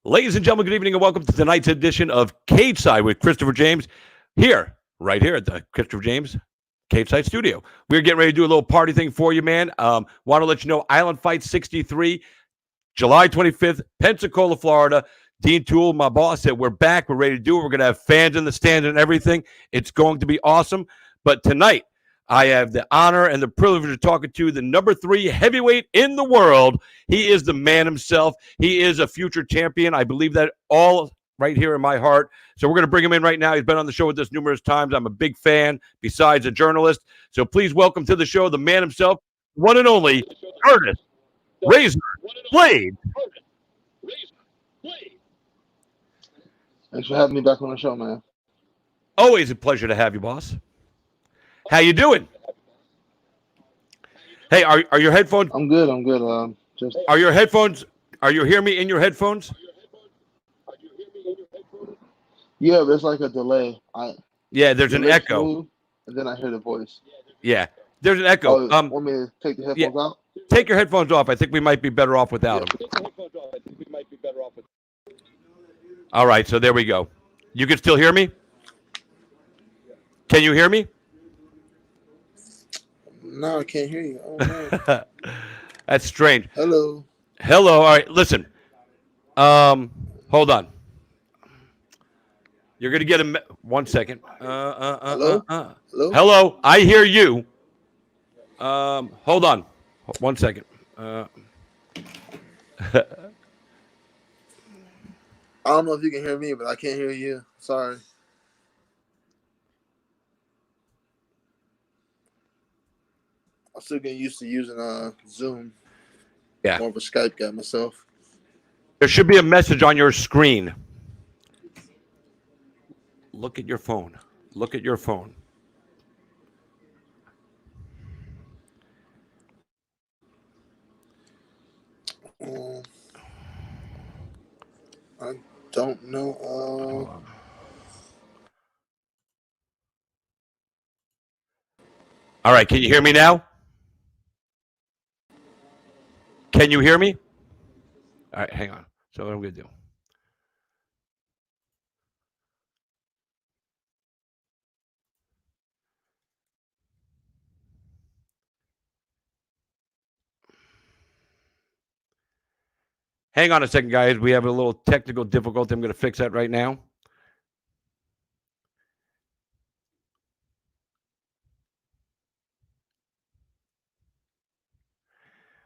Ladies and gentlemen, good evening and welcome to tonight's edition of Cage Side with Christopher James right here at the Christopher James Cage Side studio. We're getting ready to do a little party thing for you, man. Want to let you know Island Fight 63, July 25th, Pensacola, Florida. Dean Toole, my boss, said we're back. We're ready to do it. We're going to have fans in the stand and everything. It's going to be awesome. But tonight, I have the honor and the privilege of talking to the number 3 heavyweight in the world. He is the man himself. He is a future champion. I believe that all right here in my heart. So we're going to bring him in right now. He's been on the show with us numerous times. I'm a big fan, besides a journalist. So please welcome to the show the man himself, one and only Curtis Razor Blaydes. Thanks for having me back on the show, man. Always a pleasure to have you, boss. How you doing? Hey, are your headphones? I'm good. Are your headphones? Are you hearing me in your headphones? Yeah, there's like a delay. There's an echo. Move, and then I hear the voice. Yeah, there's an echo. Want me to take the headphones out? Take your headphones off. I think we might be better off without them. All right, so there we go. You can still hear me? Can you hear me? No, I can't hear you. Oh, man. That's strange. Hello. All right, listen. Hold on. You're gonna get a 1 second. Hello. Hello. I hear you. Hold on. 1 second. I don't know if you can hear me, but I can't hear you. Sorry. I'm still getting used to using Zoom. Yeah. More of a Skype guy myself. There should be a message on your screen. Look at your phone. Look at your phone. I don't know. All right, can you hear me now? Can you hear me? All right, hang on. So what I'm going to do. Hang on a second, guys. We have a little technical difficulty. I'm going to fix that right now.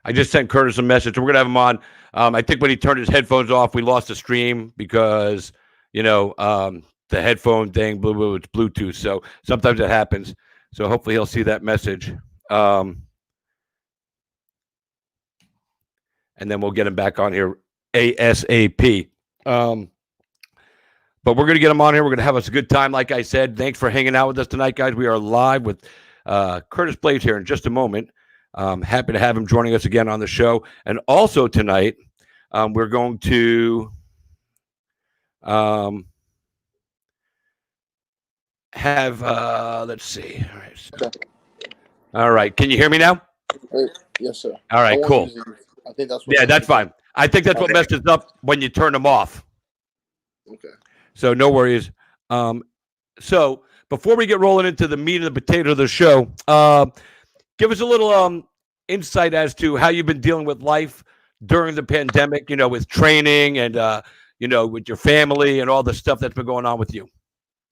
I just sent Curtis a message. We're going to have him on. I think when he turned his headphones off, we lost the stream because, the headphone thing, it's Bluetooth. So sometimes it happens. So hopefully he'll see that message. And then we'll get him back on here ASAP. But we're going to get him on here. We're going to have us a good time. Like I said, thanks for hanging out with us tonight, guys. We are live with Curtis Blaydes here in just a moment. Happy to have him joining us again on the show. And also tonight, we're going to have, let's see. All right. Can you hear me now? Yes, sir. All right, cool. I think that's what. Yeah, that's fine. I think that's what messes up when you turn them off. Okay. So no worries. So before we get rolling into the meat and the potato of the show, give us a little insight as to how you've been dealing with life during the pandemic, with training and, with your family and all the stuff that's been going on with you.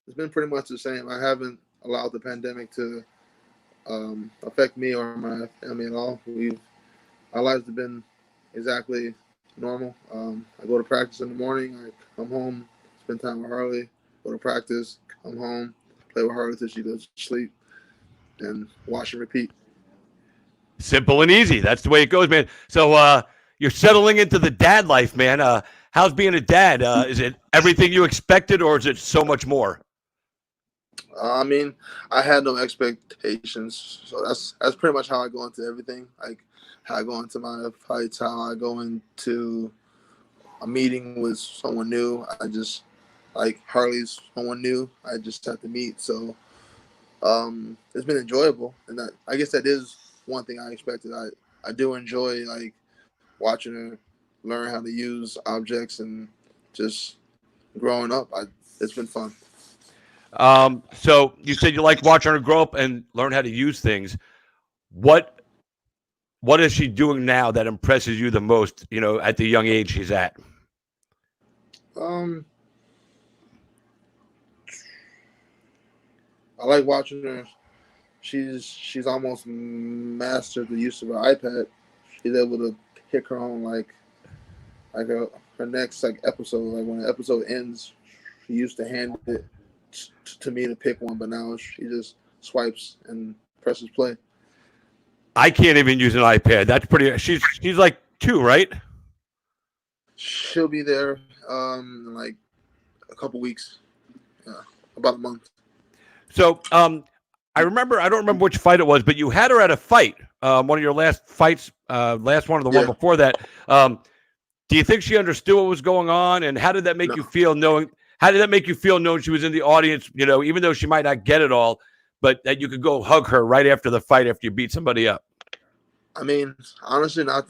It's been pretty much the same. I haven't allowed the pandemic to affect me or my family at all. Our lives have been exactly normal. I go to practice in the morning. I come home, spend time with Harley, go to practice, come home, play with Harley till she goes to sleep, and wash and repeat. Simple and easy. That's the way it goes, man. So you're settling into the dad life, man. How's being a dad? Is it everything you expected, or is it so much more? I had no expectations, so that's pretty much how I go into everything. Like how I go into my fights, how I go into a meeting with someone new. I just like Harley's someone new. I just have to meet. So it's been enjoyable, and I guess that is one thing I expected. I do enjoy like watching her learn how to use objects and just growing up, it's been fun. So you said you like watching her grow up and learn how to use things. What is she doing now that impresses you the most, at the young age she's at? I like watching her. She's almost mastered the use of her iPad. She's able to pick her own her next episode. Like when the episode ends, she used to hand it to me to pick one, but now she just swipes and presses play. I can't even use an iPad. That's pretty. She's like 2, right? She'll be there in like a couple weeks, about a month. So I don't remember which fight it was, but you had her at a fight. One of your last fights, last one or the one before that. Do you think she understood what was going on, and how did that make you feel knowing? How did that make you feel knowing she was in the audience? Even though she might not get it all, but that you could go hug her right after the fight after you beat somebody up. I mean, honestly, not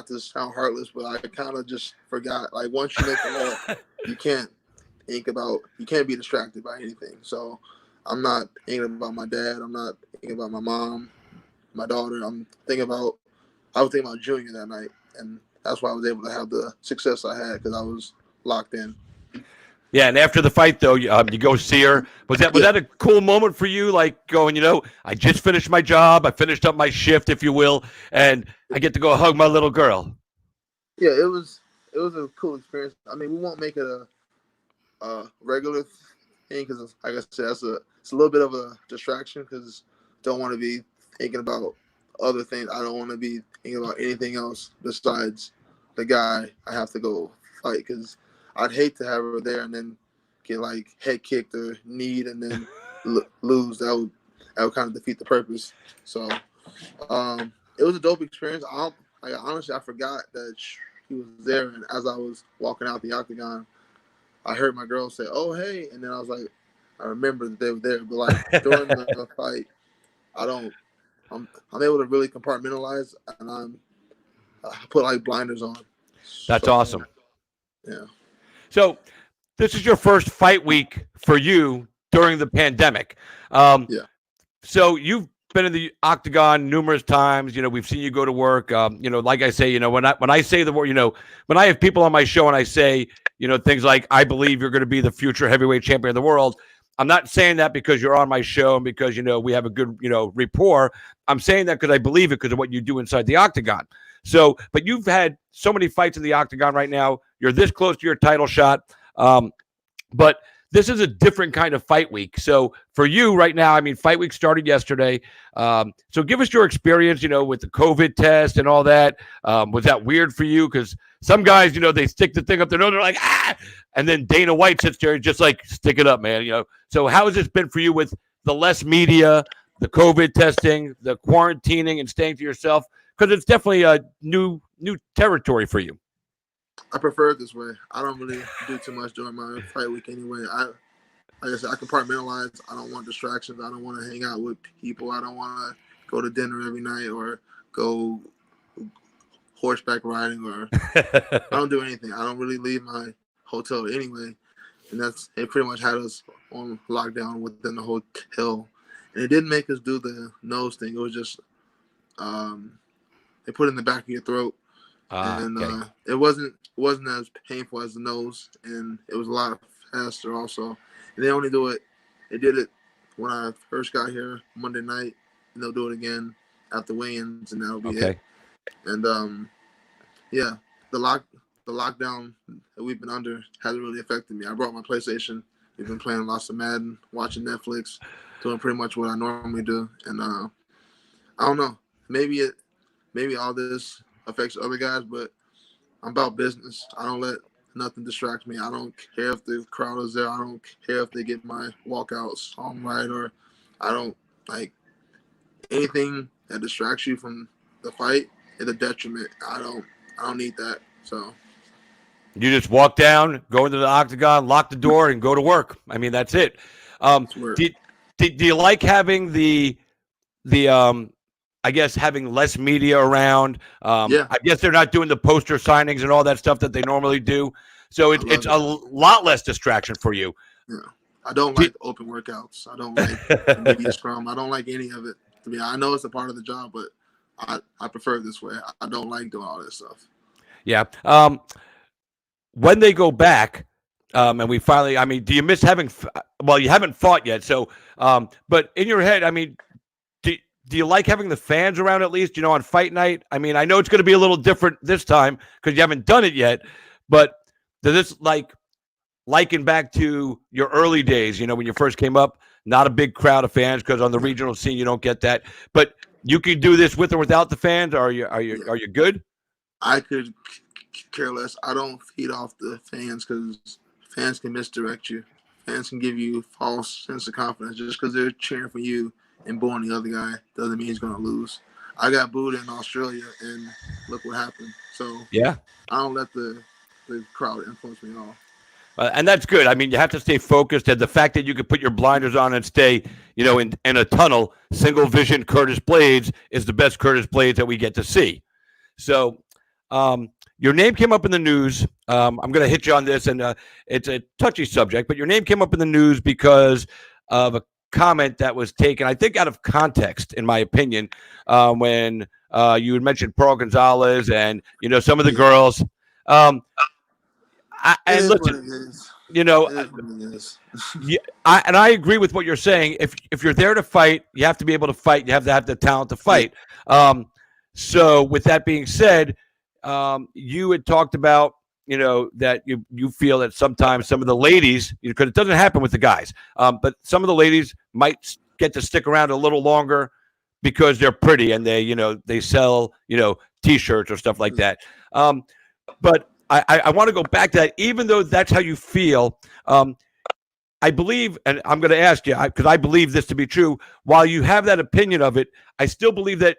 to sound heartless, but I kind of just forgot. Like once you make the law, you can't be distracted by anything. So I'm not thinking about my dad. I'm not thinking about my mom, my daughter. I was thinking about Junior that night, and that's why I was able to have the success I had because I was locked in. Yeah, and after the fight, though, you go see her. Was that a cool moment for you? Like going, I just finished my job. I finished up my shift, if you will, and I get to go hug my little girl. Yeah, it was a cool experience. I mean, we won't make it a regular thing because, like I said, it's a little bit of a distraction because don't want to be thinking about other things. I don't want to be thinking about anything else besides the guy I have to go fight because I'd hate to have her there and then get like head kicked or kneed and then lose. That would kind of defeat the purpose. So it was a dope experience. Honestly, I forgot that he was there, and as I was walking out the octagon, I heard my girl say, "Oh, hey," and then I was like, I remember that they were there. But like during the fight, I'm able to really compartmentalize, and I put like blinders on. That's awesome. Yeah. So this is your first fight week for you during the pandemic. So you've been in the octagon numerous times. We've seen you go to work. Like I say, when I say the word, when I have people on my show and I say, things like, I believe you're going to be the future heavyweight champion of the world. I'm not saying that because you're on my show and because, we have a good, rapport. I'm saying that because I believe it because of what you do inside the octagon. So, but you've had so many fights in the octagon right now. You're this close to your title shot. But this is a different kind of fight week. So for you right now, I mean, fight week started yesterday. So give us your experience, with the COVID test and all that. Was that weird for you? Because some guys, they stick the thing up their nose, they're like, ah! And then Dana White sits there and just like, stick it up, man. So how has this been for you with the less media, the COVID testing, the quarantining and staying to yourself? Because it's definitely a new territory for you. I prefer it this way. I don't really do too much during my fight week anyway. Like I said, I compartmentalize. I don't want distractions. I don't want to hang out with people. I don't want to go to dinner every night or go horseback riding or I don't do anything. I don't really leave my hotel anyway. And it pretty much had us on lockdown within the hotel. And it didn't make us do the nose thing. It was just they put it in the back of your throat. Okay. It wasn't as painful as the nose, and it was a lot faster also. And they only do it. They did it when I first got here Monday night, and they'll do it again after weigh-ins, and that'll be it. And the lockdown that we've been under hasn't really affected me. I brought my PlayStation. We've been playing lots of Madden, watching Netflix, doing pretty much what I normally do. And I don't know. Maybe all this affects other guys, but I'm about business. I don't let nothing distract me. I don't care if the crowd is there. I don't care if they get my walkout song right, or I don't like anything that distracts you from the fight is a detriment. I don't need that. So you just walk down, go into the octagon, lock the door, and go to work. I mean, that's it. Do you like having the I guess having less media around? I guess they're not doing the poster signings and all that stuff that they normally do. So I it's love a it. lot less distraction for you. Yeah. I don't like open workouts. I don't like the media scrum. I don't like any of it. To be honest, I know it's a part of the job, but I prefer it this way. I don't like doing all this stuff. Yeah. When they go back, and we finally, I mean, do you miss having? Well, you haven't fought yet, so. But in your head, I mean, do you like having the fans around at least? On fight night. I mean, I know it's going to be a little different this time because you haven't done it yet. But does this liken back to your early days? When you first came up, not a big crowd of fans because on the regional scene you don't get that. But you can do this with or without the fans. Are you good? I could care less. I don't feed off the fans because fans can misdirect you. Fans can give you false sense of confidence just because they're cheering for you and booing the other guy doesn't mean he's going to lose. I got booed in Australia and look what happened. So Yeah. I don't let the crowd influence me at all. And that's good. I mean, you have to stay focused. And the fact that you can put your blinders on and stay, in a tunnel, single vision Curtis Blaydes is the best Curtis Blaydes that we get to see. So your name came up in the news. I'm going to hit you on this, and it's a touchy subject, but your name came up in the news because of a comment that was taken, I think, out of context, in my opinion, when you had mentioned Pearl Gonzalez and, some of the girls. And listen, I agree with what you're saying. If you're there to fight, you have to be able to fight. You have to have the talent to fight. So with that being said, you had talked about, that you feel that sometimes some of the ladies, because it doesn't happen with the guys, but some of the ladies might get to stick around a little longer because they're pretty and they sell, T-shirts or stuff like that. But I want to go back to that, even though that's how you feel. I believe, and I'm going to ask you, because I believe this to be true, while you have that opinion of it, I still believe that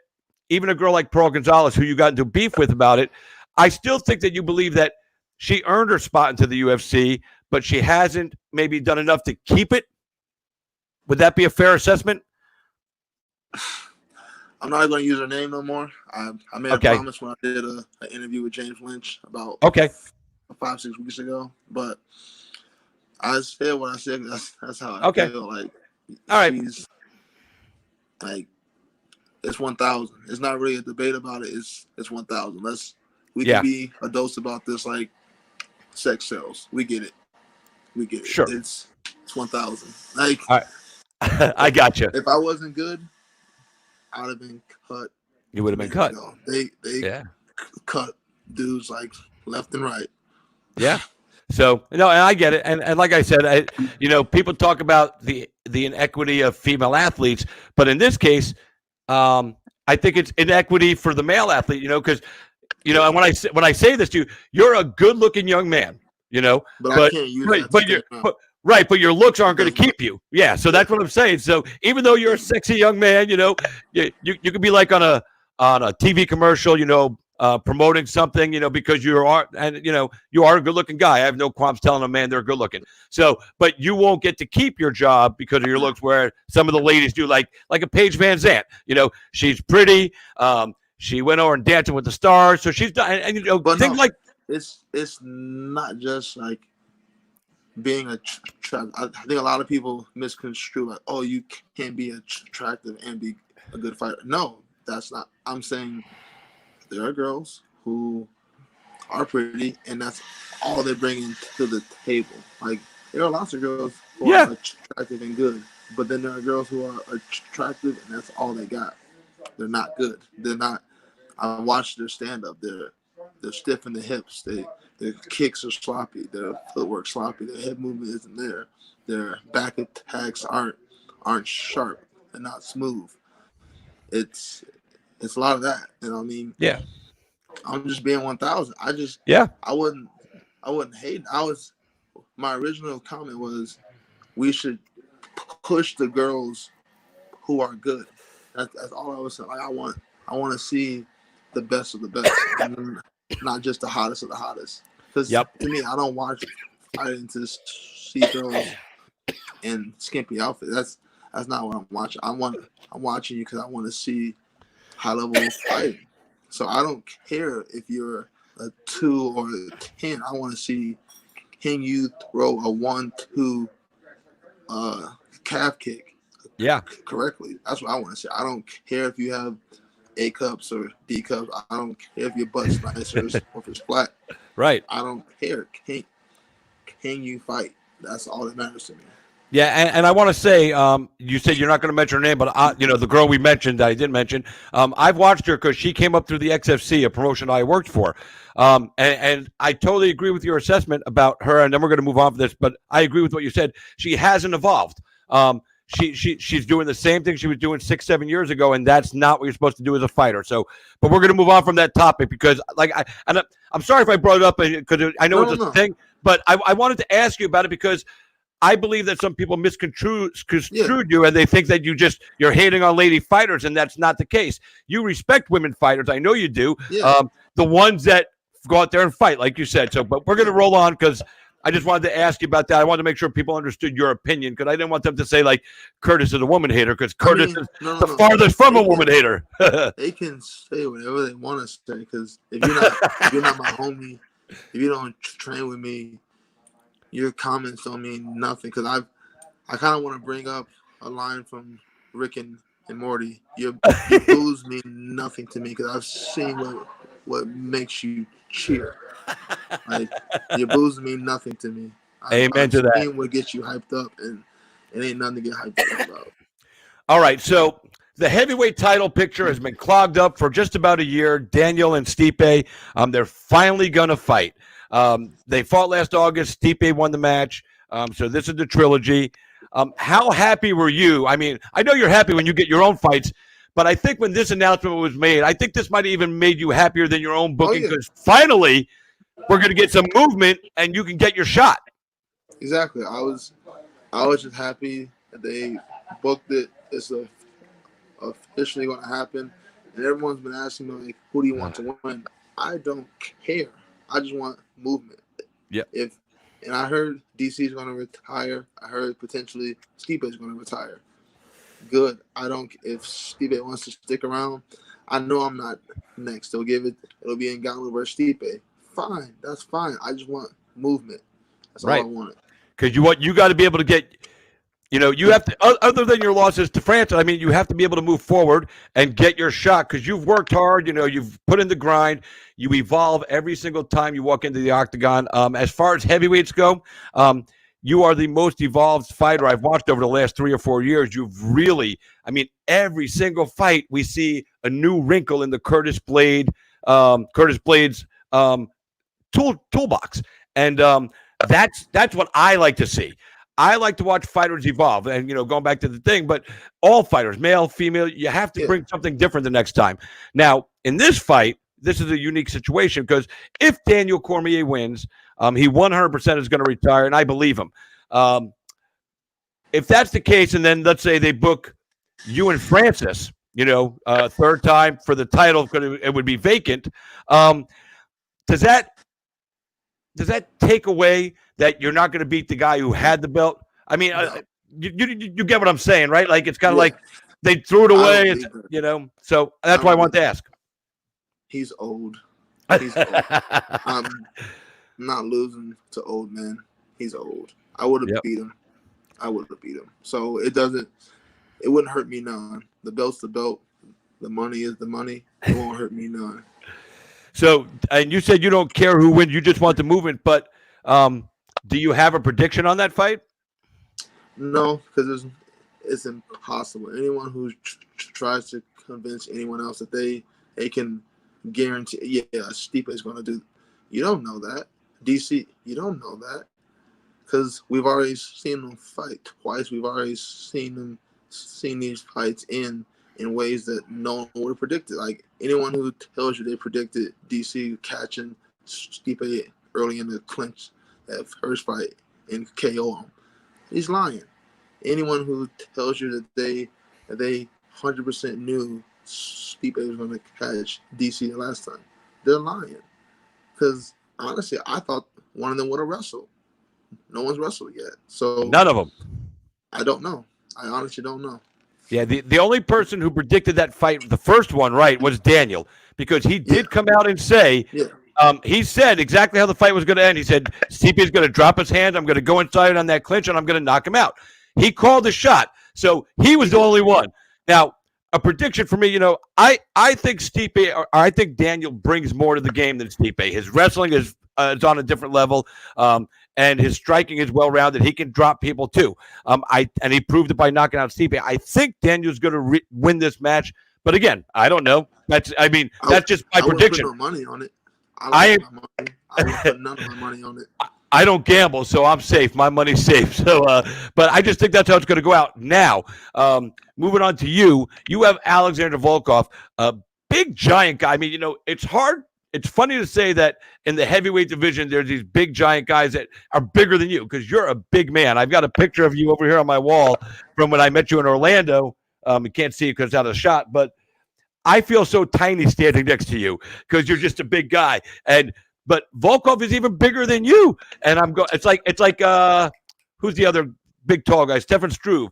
even a girl like Pearl Gonzalez, who you got into beef with about it, I still think that you believe that she earned her spot into the UFC, but she hasn't maybe done enough to keep it. Would that be a fair assessment? I'm not going to use her name no more. I made a promise when I did an interview with James Lynch about 5-6 weeks ago, but I said what I said. That's how I feel. Like, all right, she's like, it's 1,000. It's not really a debate about it. It's 1,000. We can be adults about this, like sex sells. We get it. Sure. It's 1,000. Like, all right. I got you. If I wasn't good, I'd have been cut. You would have been cut. They cut dudes like left and right. Yeah. So, and I get it. And like I said, people talk about the inequity of female athletes, but in this case, I think it's inequity for the male athlete, because, and when I say this to you, you're a good looking young man, but I can't use that. But your looks aren't going to keep you. Yeah. So that's what I'm saying. So even though you're a sexy young man, you could be like on a TV commercial, promoting something, because you are a good looking guy. I have no qualms telling a man they're good looking. So, but you won't get to keep your job because of your looks, where some of the ladies do, like a Paige Van Zandt. She's pretty. She went over and Dancing with the Stars. So she's done, and things like it's not just like being I think a lot of people misconstrue like, oh, you can't be attractive and be a good fighter. No, that's not. I'm saying there are girls who are pretty, and that's all they're bringing to the table. Like, there are lots of girls who are attractive and good, but then there are girls who are attractive, and that's all they got. They're not good. They're not. I watched their stand-up. They're stiff in the hips. Their kicks are sloppy. Their footwork sloppy. Their head movement isn't there. Their back attacks aren't sharp. They're not smooth. It's a lot of that. I mean, I'm just being 1,000. I wouldn't hate. My original comment was we should push the girls who are good. That's all I was saying. Like, I want to see the best of the best, and not just the hottest of the hottest. Because to me, I don't watch fighting to see girls in skimpy outfits. That's not what I'm watching. I'm watching you because I want to see high level fighting. So I don't care if you're a 2 or a 10. I want to see can you throw a 1-2 calf kick correctly? That's what I want to say. I don't care if you have A cups or D cups. I don't care if your butt's nice or if it's flat. Right. I don't care. Can you fight? That's all that matters to me. Yeah, and I want to say, you said you're not going to mention her name, but the girl we mentioned, I did mention, I've watched her because she came up through the XFC, a promotion I worked for, and I totally agree with your assessment about her. And then we're going to move on from this, but I agree with what you said. She hasn't evolved. She's doing the same thing she was doing 6-7 years ago, and that's not what you're supposed to do as a fighter. So, but we're going to move on from that topic because, I'm sorry if I brought it up because I know it's a thing, but I wanted to ask you about it because I believe that some people misconstrued you, and they think that you're hating on lady fighters, and that's not the case. You respect women fighters, I know you do. Yeah. The ones that go out there and fight, like you said. So, but we're going to roll on because I just wanted to ask you about that. I wanted to make sure people understood your opinion because I didn't want them to say like Curtis is a woman hater because Curtis is the farthest from a woman hater. They can say whatever they want to say because if you're not my homie, if you don't train with me, your comments don't mean nothing. Because I kind of want to bring up a line from Rick and Morty. Your boos mean nothing to me because I've seen what makes you cheer. Like your boos mean nothing to me. Amen to that. What gets you hyped up, and it ain't nothing to get hyped up about. All right, so the heavyweight title picture has been clogged up for just about a year. Daniel and Stipe, they're finally gonna fight. They fought last August. Stipe won the match. So this is the trilogy. How happy were you? I mean, I know you're happy when you get your own fights, but I think when this announcement was made, I think this might have even made you happier than your own booking because finally we're going to get some movement and you can get your shot. Exactly. I was just happy that they booked it. It's officially going to happen. And everyone's been asking me, like, who do you want to win? I don't care. I just want movement. Yeah. And I heard DC is going to retire. I heard potentially Stipe is going to retire. Good. If Stipe wants to stick around, I know I'm not next. It'll be in Ngannou versus Stipe. Fine. That's fine. I just want movement. That's all I want. Because you got to be able to get, you have to, other than your losses to France, I mean, you have to be able to move forward and get your shot because you've worked hard. You've put in the grind. You evolve every single time you walk into the octagon. As far as heavyweights go, you are the most evolved fighter I've watched over the last 3 or 4 years. You've really, every single fight we see a new wrinkle in the Curtis Blaydes toolbox, and that's what I like to see. I like to watch fighters evolve, and going back to the thing, but all fighters, male, female, you have to bring something different the next time. Now, in this fight, this is a unique situation because if Daniel Cormier wins, he 100% is going to retire, and I believe him. If that's the case, and then let's say they book you and Francis, third time for the title, because it would be vacant. Does that take away that you're not going to beat the guy who had the belt? I mean, you get what I'm saying, right? Like it's kind of like they threw it away, So that's why I want to ask. He's old. I'm not losing to old man. He's old. I would have beat him. So it wouldn't hurt me none. The belt's the belt. The money is the money. It won't hurt me none. So, and you said you don't care who wins. You just want the movement. But do you have a prediction on that fight? No, because it's impossible. Anyone who tries to convince anyone else that they can guarantee, Stipe is going to do. You don't know that. DC, you don't know that. Because we've already seen them fight twice. We've already seen these fights in ways that no one would have predicted. Like anyone who tells you they predicted DC catching Stipe early in the clinch, that first fight, and KO him, he's lying. Anyone who tells you that they 100% knew Stipe was going to catch DC the last time, they're lying. Because honestly, I thought one of them would have wrestled. No one's wrestled yet. So none of them. I don't know. I honestly don't know. Yeah, the only person who predicted that fight, the first one, right, was Daniel, because he did come out and say, He said exactly how the fight was going to end. He said Stipe is going to drop his hand. I'm going to go inside on that clinch, and I'm going to knock him out. He called the shot, so he was the only one. Now, a prediction for me, I think Stipe, or I think Daniel brings more to the game than Stipe. His wrestling is on a different level, and his striking is well-rounded. He can drop people too. And he proved it by knocking out Stipe. I think Daniel's going to win this match, but again, I don't know. That's just my prediction. I would put money on it. I would put none of my money on it. I don't gamble, so I'm safe. My money's safe. So, but I just think that's how it's going to go out. Now, moving on to you have Alexander Volkov, a big giant guy. I mean, it's hard. It's funny to say that in the heavyweight division, there's these big giant guys that are bigger than you because you're a big man. I've got a picture of you over here on my wall from when I met you in Orlando. You can't see it because it's out of the shot, but I feel so tiny standing next to you because you're just a big guy. But Volkov is even bigger than you. And it's like who's the other big tall guy? Stefan Struve.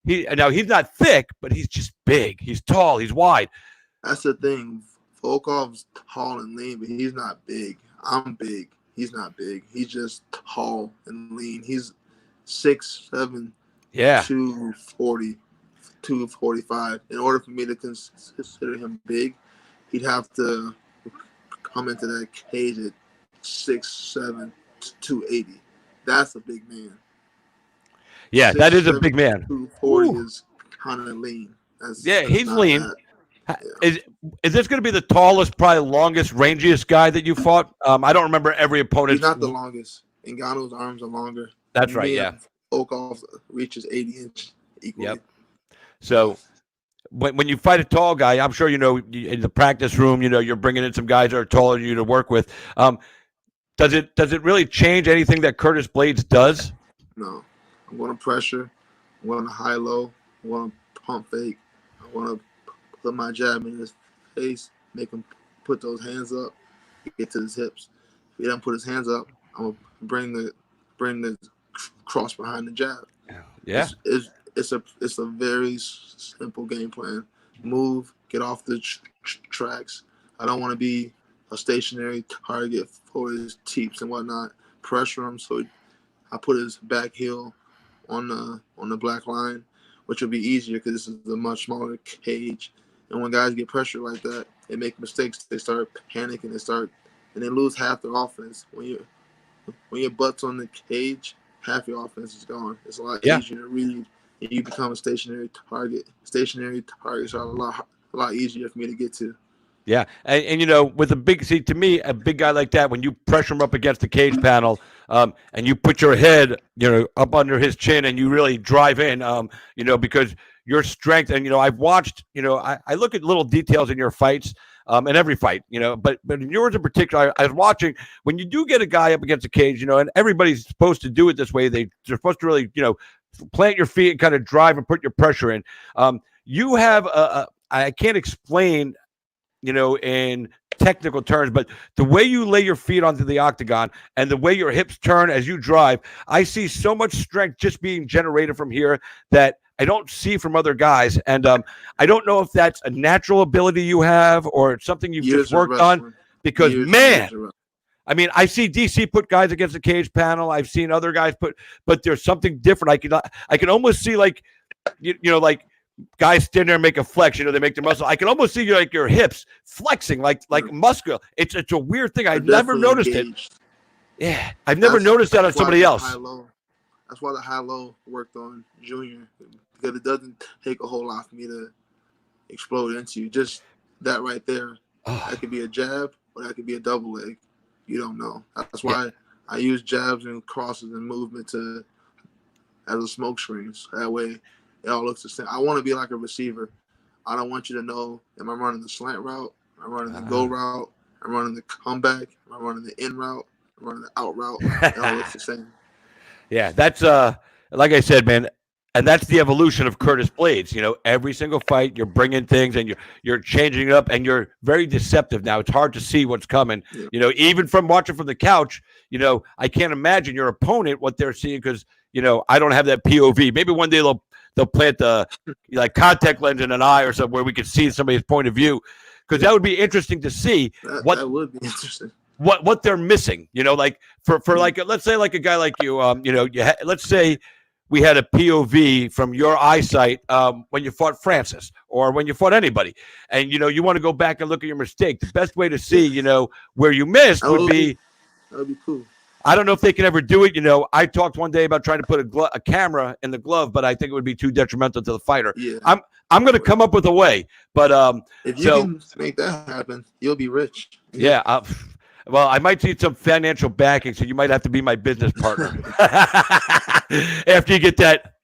He's not thick, but he's just big. He's tall, he's wide. That's the thing. Volkov's tall and lean, but he's not big. I'm big. He's not big. He's just tall and lean. He's 6'7", 240, 245. In order for me to consider him big, he'd have to come into that cage at 6'7", 280. That's a big man. Yeah, that is a big man. 240 is kind of lean. He's lean. Yeah. Is this going to be the tallest, probably longest, rangiest guy that you fought? I don't remember every opponent. He's not the longest. Ngannou's arms are longer. That's right, yeah. Volkov reaches 80 inches equally. Yep. So when you fight a tall guy, I'm sure in the practice room, you're bringing in some guys that are taller than you to work with. Does it really change anything that Curtis Blaydes does? No. I'm going to pressure. I'm going to high-low. I want to pump fake. I want to put my jab in his face, make him put those hands up, get to his hips. If he doesn't put his hands up, I'm gonna bring the cross behind the jab. Yeah, it's a very simple game plan. Move, get off the tracks. I don't want to be a stationary target for his teeps and whatnot. Pressure him so I put his back heel on the black line, which will be easier because this is a much smaller cage. And when guys get pressure like that, they make mistakes. They start panicking. And they lose half their offense. When your butt's on the cage, half your offense is gone. It's a lot easier to read, and you become a stationary target. Stationary targets are a lot easier for me to get to. Yeah, and with to me, a big guy like that, when you pressure him up against the cage panel, and you put your head, up under his chin, and you really drive in, because your strength, and I've watched, I look at little details in your fights, in every fight, but in yours in particular, I was watching when you do get a guy up against the cage, and everybody's supposed to do it this way. They're supposed to really, plant your feet and kind of drive and put your pressure in. You have I can't explain, in technical terms, but the way you lay your feet onto the octagon and the way your hips turn as you drive, I see so much strength just being generated from here that I don't see from other guys. And I don't know if that's a natural ability you have or it's something you've just worked on. Because, I mean, I see DC put guys against the cage panel. I've seen other guys but there's something different. I can almost see like guys stand there and make a flex, they make their muscle. I can almost see your hips flexing like muscular. It's a weird thing. I've never noticed it. Yeah, I've never noticed that on somebody else. That's why the high-low worked on Junior, because it doesn't take a whole lot for me to explode into you. Just that right there. That could be a jab or that could be a double leg. You don't know. That's why I use jabs and crosses and movement as a smoke screens. That way it all looks the same. I want to be like a receiver. I don't want you to know, am I running the slant route? Am I running the go route? Am I running the comeback? Am I running the in route? Am I running the out route? It all looks the same. Yeah, that's like I said, man, and that's the evolution of Curtis Blaydes. Every single fight you're bringing things and you're changing it up, and you're very deceptive now. It's hard to see what's coming. Yeah. Even from watching from the couch, I can't imagine your opponent what they're seeing because I don't have that POV. Maybe one day they'll plant the contact lens in an eye or something where we can see somebody's point of view, because that would be interesting to see. That would be interesting. what they're missing. Like for like let's say like a guy like you, let's say we had a POV from your eyesight when you fought Francis or when you fought anybody, and you want to go back and look at your mistake. The best way to see where you missed would be that would be cool. I don't know if they can ever do it. I talked one day about trying to put a camera in the glove, but I think it would be too detrimental to the fighter. Yeah. I'm going to come up with a way, but if you can make that happen, you'll be rich. Yeah. Well, I might need some financial backing, so you might have to be my business partner after you get that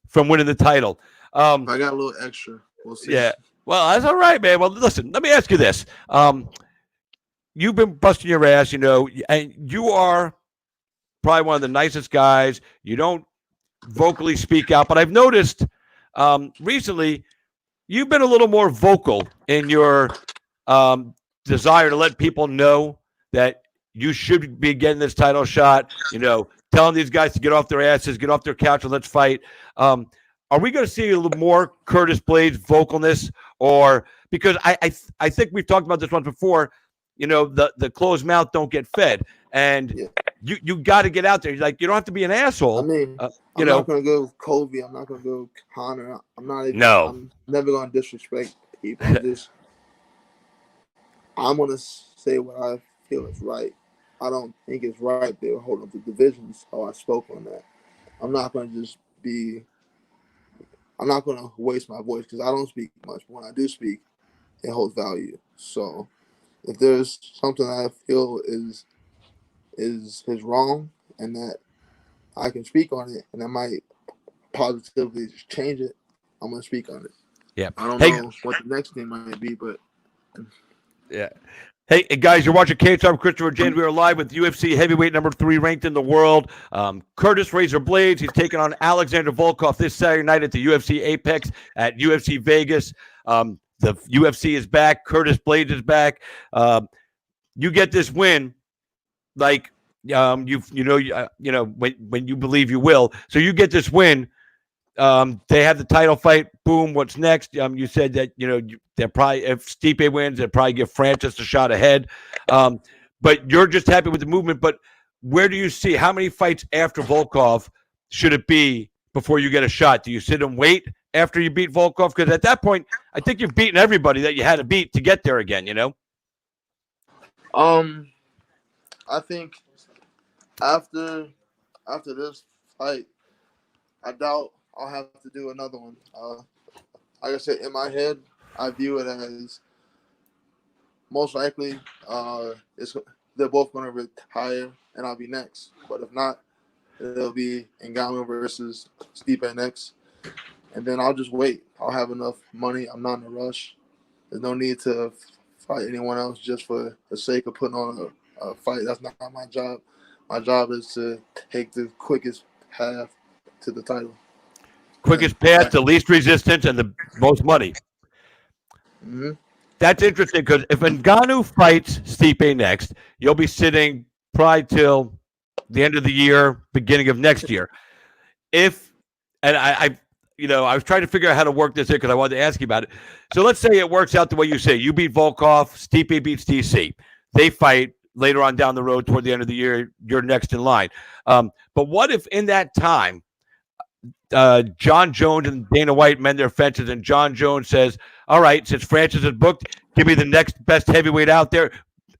from winning the title. I got a little extra. We'll see. Yeah. Well, that's all right, man. Well, listen, let me ask you this. You've been busting your ass, and you are probably one of the nicest guys. You don't vocally speak out, but I've noticed recently you've been a little more vocal in your desire to let people know that you should be getting this title shot, telling these guys to get off their asses, get off their couch, and let's fight. Are we going to see a little more Curtis Blaydes vocalness? Or because I think we've talked about this once before, the closed mouth don't get fed. And you got to get out there. Like, you don't have to be an asshole. I mean, I'm not going to go Kobe. I'm not going to go Connor. I'm not even. No. I'm never going to disrespect people. I'm going to say what I feel is right. I don't think it's right they were holding up the divisions. So I spoke on that. I'm not going to waste my voice because I don't speak much. But when I do speak, it holds value. So if there's something I feel is wrong and that I can speak on it and I might positively just change it, I'm going to speak on it. Yeah. I don't know what the next thing might be, but yeah. Hey, guys, you're watching Cage Time with Christopher James. We are live with UFC Heavyweight number 3 ranked in the world. Curtis Razor Blaydes. He's taking on Alexander Volkov this Saturday night at the UFC Apex at UFC Vegas. The UFC is back. Curtis Blaydes is back. You get this win, like when you believe you will. So you get this win. They have the title fight. Boom. What's next? You said that they're probably, if Stipe wins, they'll probably give Francis a shot ahead. But you're just happy with the movement. But where do you see how many fights after Volkov should it be before you get a shot? Do you sit and wait after you beat Volkov? Because at that point, I think you've beaten everybody that you had to beat to get there again. I think after this fight, I doubt I'll have to do another one. Like I said, in my head, I view it as most likely they're both going to retire and I'll be next. But if not, it'll be Ngannou versus Stipe next. And then I'll just wait. I'll have enough money. I'm not in a rush. There's no need to fight anyone else just for the sake of putting on a fight. That's not my job. My job is to take the quickest path to the title. Quickest path to least resistance and the most money. Mm-hmm. That's interesting because if Ngannou fights Stipe next, you'll be sitting probably till the end of the year, beginning of next year. I was trying to figure out how to work this in because I wanted to ask you about it. So let's say it works out the way you say. You beat Volkov, Stipe beats DC. They fight later on down the road toward the end of the year. You're next in line. But what if in that time, John Jones and Dana White mend their fences, and John Jones says, all right, since Francis is booked, give me the next best heavyweight out there.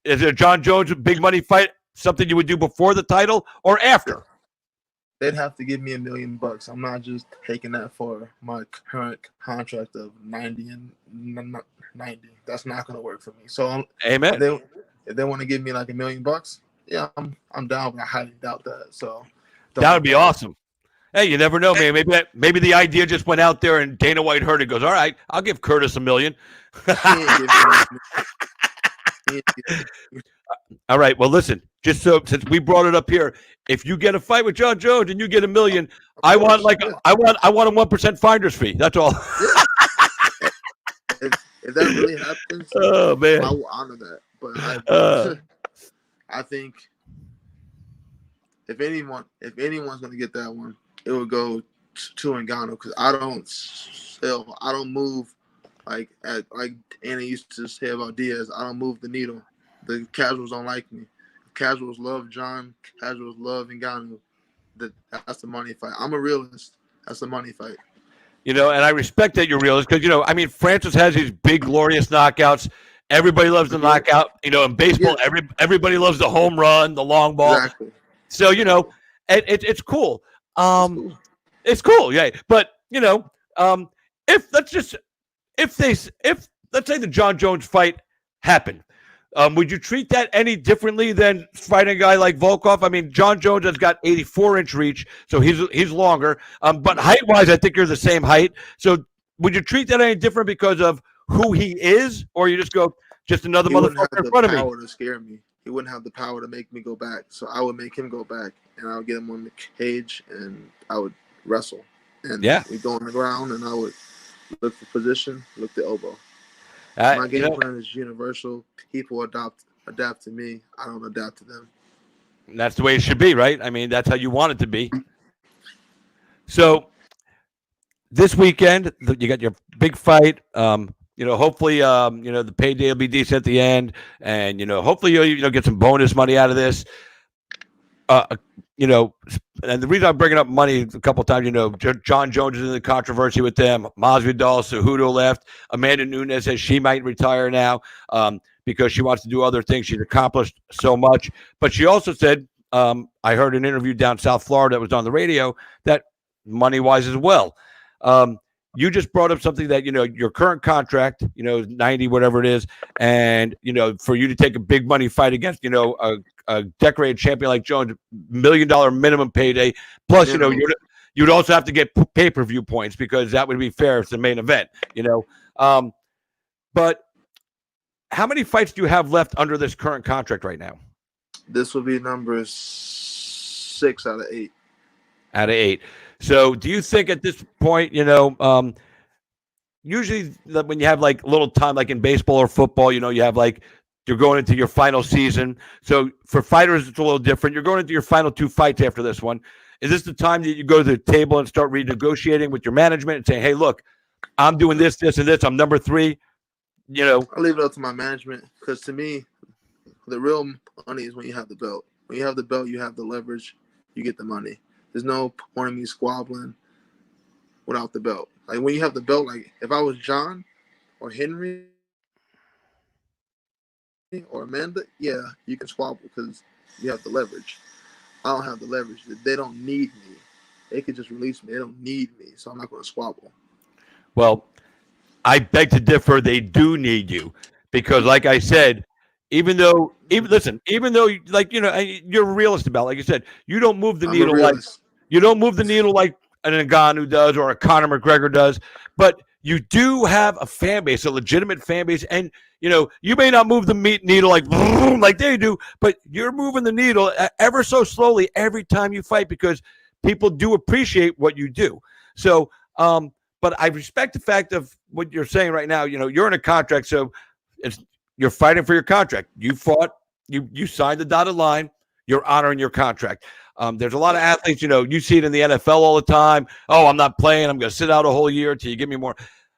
Is it a John Jones big money fight something you would do before the title or after? They'd have to give me $1 million. I'm not just taking that for my current contract of 90 and 90. That's not going to work for me. So amen. If they want to give me like $1 million, yeah, I'm down, but I highly doubt that. So that would be awesome. Hey, you never know, man. Maybe the idea just went out there and Dana White heard it. Goes, all right, I'll give Curtis $1 million. All right. Well, listen. Just so since we brought it up here, if you get a fight with John Jones and you get $1 million, I want a 1% finder's fee. That's all. If that really happens, oh man, I will honor that. But I think if anyone's going to get that one, it would go to Ngannou because I don't move like Anna used to say about Diaz. I don't move the needle. The casuals don't like me. Casuals love John. Casuals love Ngannou. That's the money fight. I'm a realist. That's the money fight. And I respect that you're realist because, I mean, Francis has these big, glorious knockouts. Everybody loves the knockout. In baseball, everybody loves the home run, the long ball. Exactly. So, it's cool. It's cool, yeah. But, if let's say the John Jones fight happened, would you treat that any differently than fighting a guy like Volkov? I mean, John Jones has got 84-inch reach, so he's longer. But height-wise, I think you're the same height. So would you treat that any different because of who he is, or you just go, just another motherfucker in front of me? He wouldn't have the power to scare me. He wouldn't have the power to make me go back. So I would make him go back, and I would get him on the cage, and I would wrestle. And we'd go on the ground, and I would look for position, look the elbow. My game plan is universal. People adapt to me. I don't adapt to them. That's the way it should be, right? I mean, that's how you want it to be. So this weekend, you got your big fight. Hopefully, the payday will be decent at the end, and hopefully you'll get some bonus money out of this. And the reason I'm bringing up money a couple of times, John Jones is in the controversy with them. Masvidal, Cejudo left. Amanda Nunes says she might retire now because she wants to do other things. She's accomplished so much. But she also said, I heard an interview down South Florida that was on the radio, that money-wise as well. You just brought up something that, your current contract, 90, whatever it is. And, for you to take a big money fight against, a decorated champion like Jones, $1 million minimum payday. Plus, you'd also have to get pay-per-view points because that would be fair. It's the main event, But how many fights do you have left under this current contract right now? This will be number 6 out of 8. Out of 8. So do you think at this point, usually when you have like a little time, like in baseball or football, you have like, you're going into your final season. So for fighters, it's a little different. You're going into your final 2 fights after this one. Is this the time that you go to the table and start renegotiating with your management and saying, hey, look, I'm doing this, this, and this. I'm number 3. I leave it up to my management because to me, the real money is when you have the belt. When you have the belt, you have the leverage, you get the money. There's no point in me squabbling without the belt. Like when you have the belt, like if I was John or Henry or Amanda, yeah, you can squabble because you have the leverage. I don't have the leverage. They don't need me. They could just release me. They don't need me, so I'm not going to squabble. Well, I beg to differ. They do need you because, like I said, even though like you're a realist about it. Like you said, you don't move the needle like an Ngannou does or a Conor McGregor does, but you do have a fan base, a legitimate fan base, and you may not move the needle like they do, but you're moving the needle ever so slowly every time you fight because people do appreciate what you do. So, but I respect the fact of what you're saying right now. You're in a contract, so you're fighting for your contract. You fought, you signed the dotted line. You're honoring your contract. There's a lot of athletes, you see it in the NFL all the time. Oh, I'm not playing. I'm going to sit out a whole year until you give me more.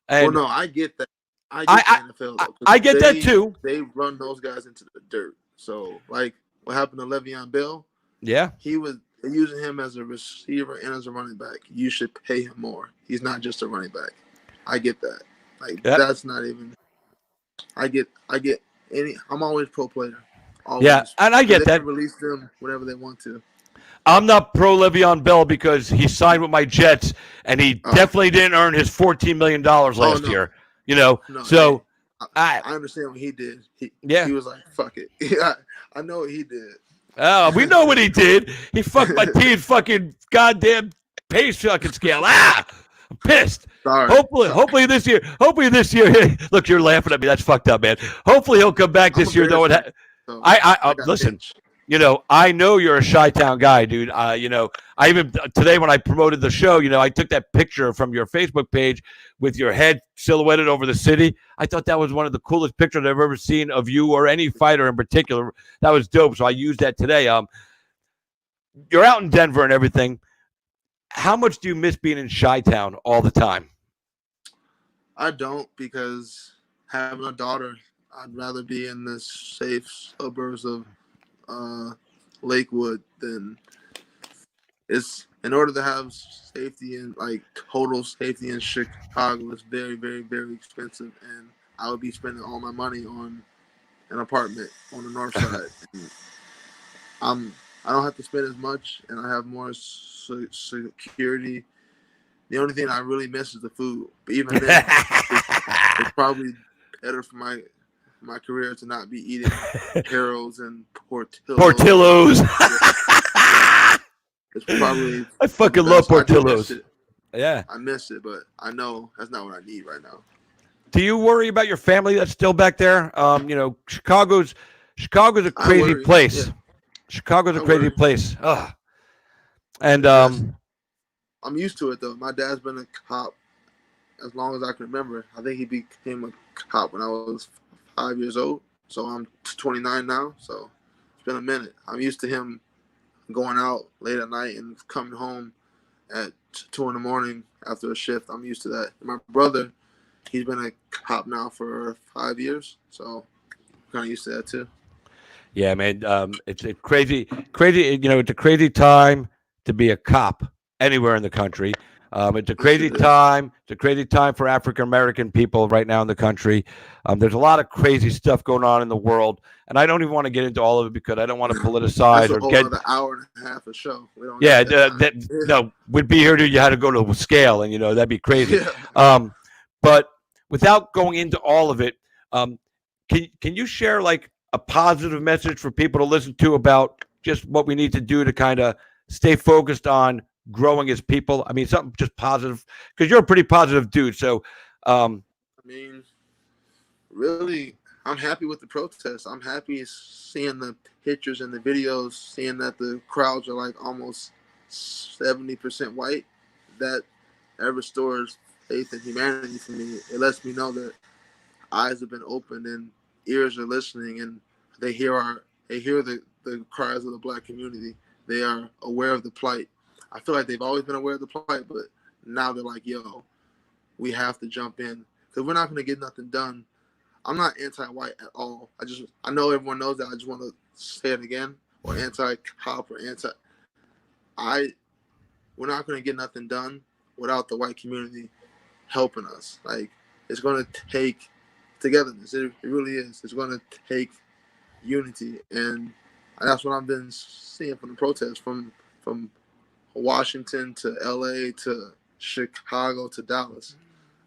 And well, no, I get that. I get the NFL, though, I get that too. They run those guys into the dirt. So, like what happened to Le'Veon Bell? Yeah. He was using him as a receiver and as a running back. You should pay him more. He's not just a running back. I get that. That's not even. I get I'm always pro player. Always. Yeah, and I get that. Release them whenever they want to. I'm not pro Le'Veon Bell because he signed with my Jets and he definitely didn't earn his $14 million last year. No, so I understand what he did. He was like, fuck it. I know what he did. Oh, we know what he did. He fucked my team's fucking goddamn pay fucking scale. I'm pissed. Sorry. Hopefully this year. Look, you're laughing at me. That's fucked up, man. Hopefully he'll come back this year. Though I listen. I know you're a Chi-Town guy, dude. I even today when I promoted the show, I took that picture from your Facebook page with your head silhouetted over the city. I thought that was one of the coolest pictures I've ever seen of you or any fighter in particular. That was dope. So I used that today. You're out in Denver and everything. How much do you miss being in Chi-Town all the time? I don't, because having a daughter, I'd rather be in the safe suburbs of Lakewood, then it's in order to have safety and like total safety in Chicago, it's very, very, very expensive, and I would be spending all my money on an apartment on the north side. And I don't have to spend as much, and I have more security. The only thing I really miss is the food, but even then, it's probably better for my career to not be eating Harold's and Portillo's. It's probably I fucking love Portillo's. Yeah, I miss it, but I know that's not what I need right now. Do you worry about your family that's still back there? Chicago's a crazy place. Yeah. Chicago's a crazy place. Ugh. And I'm used to it though. My dad's been a cop as long as I can remember. I think he became a cop when I was 5 years old. So I'm 29 now. So it's been a minute. I'm used to him going out late at night and coming home at 2 a.m. after a shift. I'm used to that. And my brother, he's been a cop now for 5 years. So I'm kind of used to that too. Yeah, man. It's a crazy. It's a crazy time to be a cop anywhere in the country. It's a crazy time. It's a crazy time for African American people right now in the country. There's a lot of crazy stuff going on in the world, and I don't even want to get into all of it because I don't want to politicize or get an hour and a half a show. No, we'd be here till you had to go to a scale, and that'd be crazy. Yeah. But without going into all of it, can you share like a positive message for people to listen to about just what we need to do to kind of stay focused on growing as people? I mean, something just positive, because you're a pretty positive dude. So, really, I'm happy with the protests. I'm happy seeing the pictures and the videos, seeing that the crowds are like almost 70% white. That restores faith in humanity for me. It lets me know that eyes have been opened and ears are listening, and they hear the cries of the Black community. They are aware of the plight. I feel like they've always been aware of the plight, but now they're like, yo, we have to jump in because we're not going to get nothing done. I'm not anti-white at all. I know everyone knows that. I just want to say it again, or anti-cop or we're not going to get nothing done without the white community helping us. Like, it's going to take togetherness. It really is. It's going to take unity, and that's what I've been seeing from the protests, from Washington to LA to Chicago to Dallas.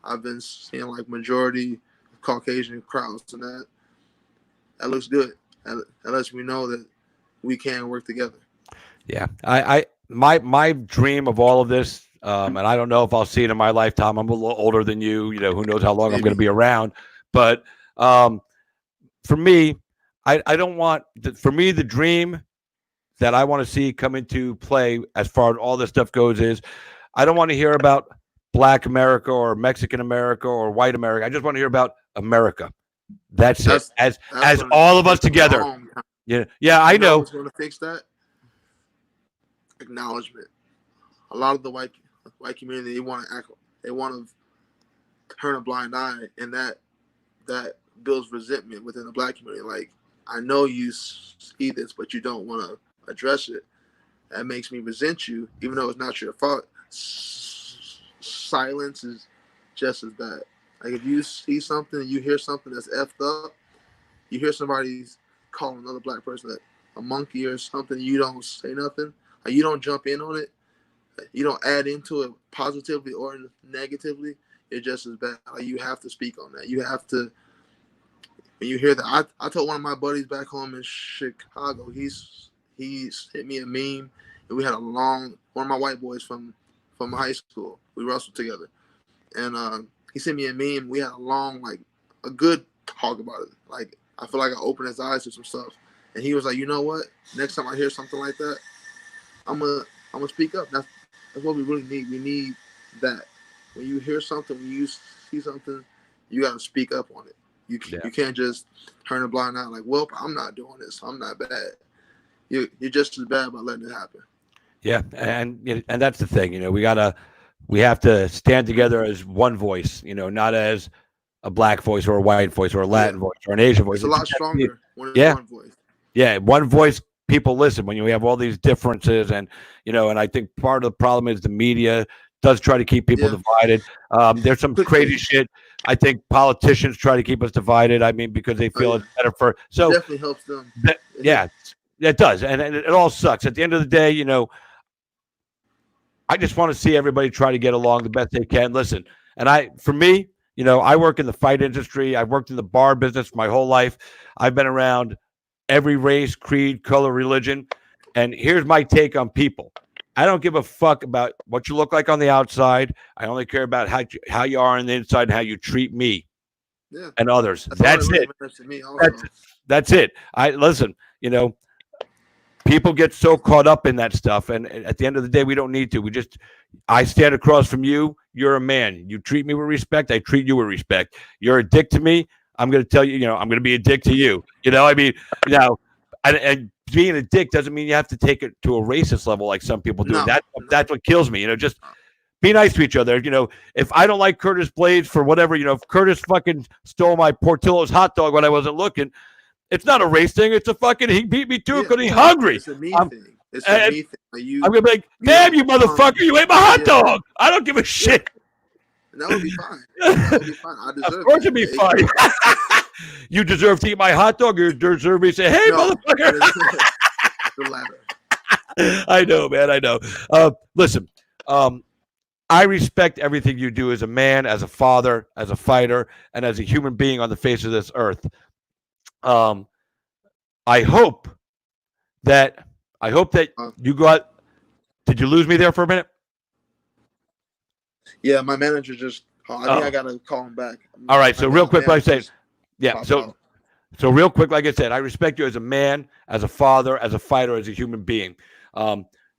I've been seeing like majority Caucasian crowds, and that looks good. That lets me know that we can work together. Yeah, my dream of all of this, and I don't know if I'll see it in my lifetime. I'm a little older than you. Who knows how long I'm going to be around. But for me, I don't want for me the dream that I want to see come into play as far as all this stuff goes is I don't want to hear about Black America or Mexican America or white America. I just want to hear about America. That's it. As all of us together. Yeah, I know. What's going to fix that? Acknowledgement. A lot of the white community, they want to turn a blind eye, and that builds resentment within the Black community. Like, I know you see this, but you don't want to address it. That makes me resent you, even though it's not your fault. Silence is just as bad. Like, if you see something, you hear something that's effed up, you hear somebody calling another Black person a monkey or something, you don't say nothing, like, you don't jump in on it, you don't add into it positively or negatively, it's just as bad. Like, you have to speak on that. You have to. When you hear that, I told one of my buddies back home in Chicago, he's hit me a meme, and we had one of my white boys from high school, we wrestled together, and he sent me a meme. We had a good talk about it. Like, I feel like I opened his eyes to some stuff, and he was like, you know what? Next time I hear something like that, I'm gonna speak up. That's what we really need. We need that. When you hear something, when you see something, you gotta speak up on it. You can't just turn a blind eye like, well, I'm not doing this. I'm not bad. You're just as bad by letting it happen. Yeah, and that's the thing. We have to stand together as one voice. Not as a Black voice or a white voice or a Latin voice or an Asian voice. It's a lot stronger when it's one voice. Yeah, one voice people listen when you have all these differences, and and I think part of the problem is the media does try to keep people divided. There's some crazy shit. I think politicians try to keep us divided. I mean, because they feel it's better for. So it definitely helps them. It does, and it all sucks. At the end of the day, I just want to see everybody try to get along the best they can. Listen, and for me, I work in the fight industry. I've worked in the bar business my whole life. I've been around every race, creed, color, religion. And here's my take on people. I don't give a fuck about what you look like on the outside. I only care about how you are on the inside and how you treat me and others. That's it. That's it. Listen, people get so caught up in that stuff. And at the end of the day, we don't need to. I stand across from you. You're a man. You treat me with respect. I treat you with respect. You're a dick to me. I'm going to tell you, I'm going to be a dick to you. I mean, and being a dick doesn't mean you have to take it to a racist level like some people do. No. That's what kills me. Just be nice to each other. If I don't like Curtis Blaydes for whatever, if Curtis fucking stole my Portillo's hot dog when I wasn't looking, it's not a race thing. It's a fucking, he beat me too because he's hungry. It's a me thing. It's a me thing. I'm going to be like, damn you motherfucker, you ate my hot dog. I don't give a shit. And that would be fine. That would be fine. I deserve it. Of course it'd be fine. You deserve to eat my hot dog, or you deserve me to say, hey, motherfucker. The latter. I know, man. I know. Listen, I respect everything you do as a man, as a father, as a fighter, and as a human being on the face of this earth. I hope that you go out. Did you lose me there for a minute? Yeah, my manager just. I think I gotta call him back. All right, so real quick, like I say, so real quick, like I said, I respect you as a man, as a father, as a fighter, as a human being.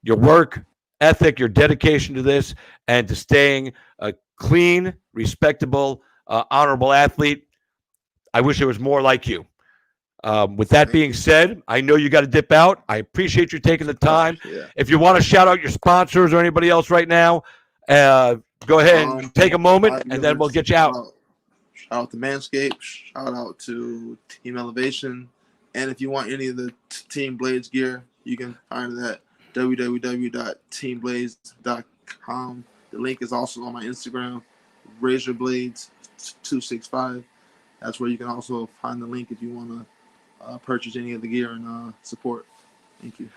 Your work ethic, your dedication to this, and to staying a clean, respectable, honorable athlete. I wish there was more like you. With that being said, I know you got to dip out. I appreciate you taking the time. If you want to shout out your sponsors or anybody else right now, go ahead and take a moment, and then we'll get you out. Shout out to Manscaped. Shout out to Team Elevation. And if you want any of the Team Blaydes gear, you can find it at www.teamblades.com. The link is also on my Instagram, RazorBlades265. That's where you can also find the link if you want to purchase any of the gear and support. Thank you.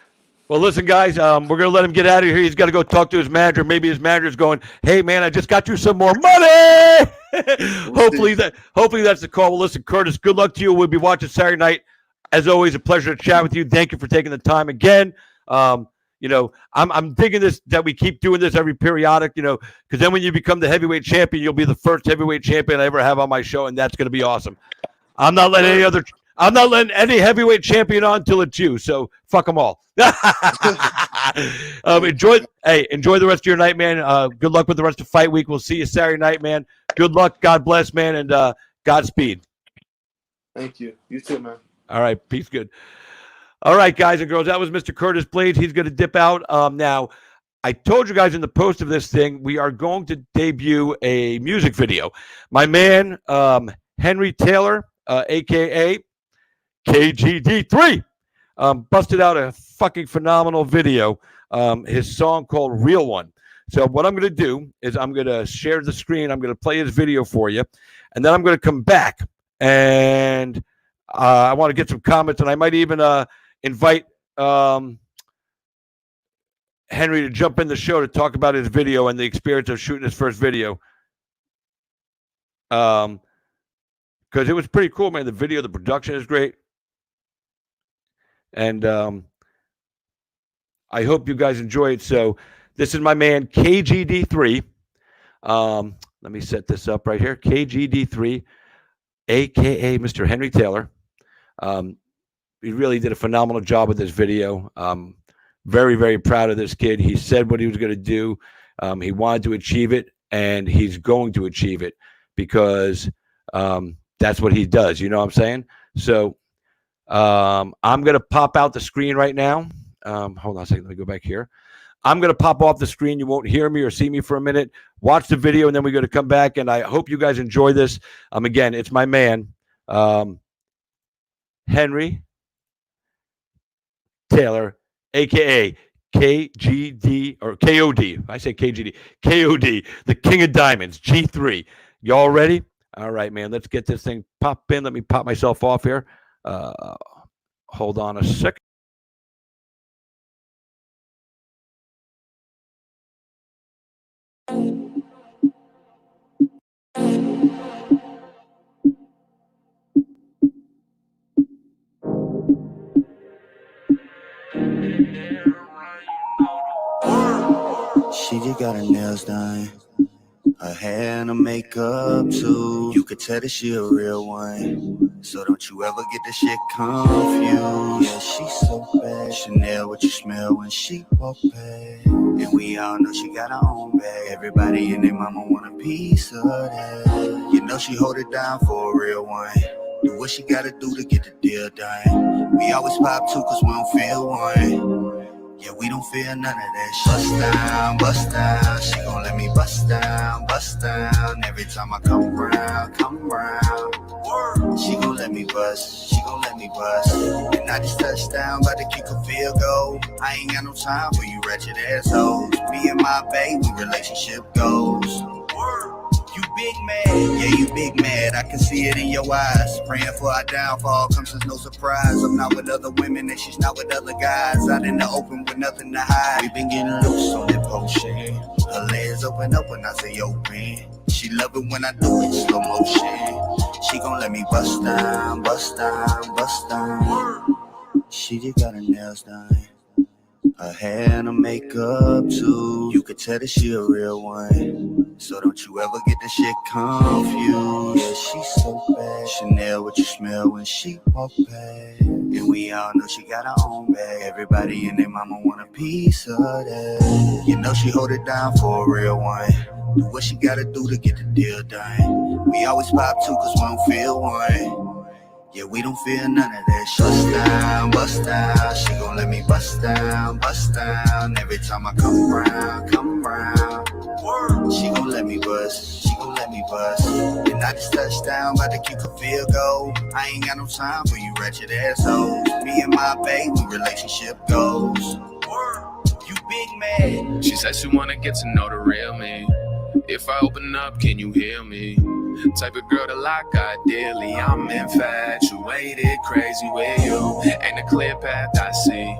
Well, listen, guys, we're going to let him get out of here. He's got to go talk to his manager. Maybe his manager's going, hey, man, I just got you some more money. Hopefully that's the call. Well, listen, Curtis, good luck to you. We'll be watching Saturday night. As always, a pleasure to chat with you. Thank you for taking the time again. I'm digging this, that we keep doing this every periodic, because then when you become the heavyweight champion, you'll be the first heavyweight champion I ever have on my show, and that's going to be awesome. I'm not letting any heavyweight champion on until it's you. So fuck them all. Enjoy the rest of your night, man. Good luck with the rest of fight week. We'll see you Saturday night, man. Good luck. God bless, man. And Godspeed. Thank you. You too, man. All right. Peace. Good. All right, guys and girls. That was Mr. Curtis Blaydes. He's going to dip out. Now, I told you guys in the post of this thing, we are going to debut a music video. My man, Henry Taylor, a.k.a. KGD3, busted out a fucking phenomenal video, his song called Real One. So what I'm going to do is I'm going to share the screen. I'm going to play his video for you, and then I'm going to come back, and I want to get some comments, and I might even invite Henry to jump in the show to talk about his video and the experience of shooting his first video. Because it was pretty cool, man. The video, the production is great. And I hope you guys enjoy it. So this is my man, KGD3. Let me set this up right here. KGD3, a.k.a. Mr. Henry Taylor. He really did a phenomenal job with this video. Very, very proud of this kid. He said what he was going to do. He wanted to achieve it, and he's going to achieve it because that's what he does. You know what I'm saying? So I'm going to pop out the screen right now. Hold on a second. Let me go back here. I'm going to pop off the screen. You won't hear me or see me for a minute. Watch the video, and then we're going to come back, and I hope you guys enjoy this. Again, it's my man, Henry Taylor, aka KGD or KOD. I say KGD, KOD, the King of Diamonds, G3. Y'all ready? All right, man. Let's get this thing pop in. Let me pop myself off here. Hold on a second. She just got her nails done, her hair and her makeup too. You could tell that she a real one, so don't you ever get the shit confused. Yeah, she's so bad. Chanel, what you smell when she walk past? And we all know she got her own bag. Everybody and their mama want a piece of that. You know she hold it down for a real one. Do what she gotta do to get the deal done. We always pop two cause we don't feel one. Yeah, we don't feel none of that. Bust down, she gon' let me bust down. Every time I come round. She gon' let me bust. And I just touched down, about to kick a field goal. I ain't got no time for you wretched assholes. Me and my baby, relationship goals. You big mad, yeah, you big mad. I can see it in your eyes. Praying for our downfall comes as no surprise. I'm not with other women and she's not with other guys. Out in the open with nothing to hide. We been getting loose on that potion. Her legs open up when I say open. She love it when I do it slow motion. She gon' let me bust down. She just got her nails done, her hair and her makeup too. You could tell that she a real one, so don't you ever get the shit confused. Yeah, she's so bad. Chanel, what you smell when she walk past? And we all know she got her own bag. Everybody and their mama want a piece of that. You know she hold it down for a real one. Do what she gotta do to get the deal done. We always pop two cause we don't feel one. Yeah, we don't feel none of that. Bust down, she gon' let me bust down. Every time I come round. She gon' let me bust. And I just touched down, about to kick a field goal. I ain't got no time for you wretched assholes. Me and my baby, relationship goals. You big mad. She said she wanna get to know the real me. If I open up, can you hear me? Type of girl to lock ideally. I'm infatuated, crazy with you. Ain't a clear path I see.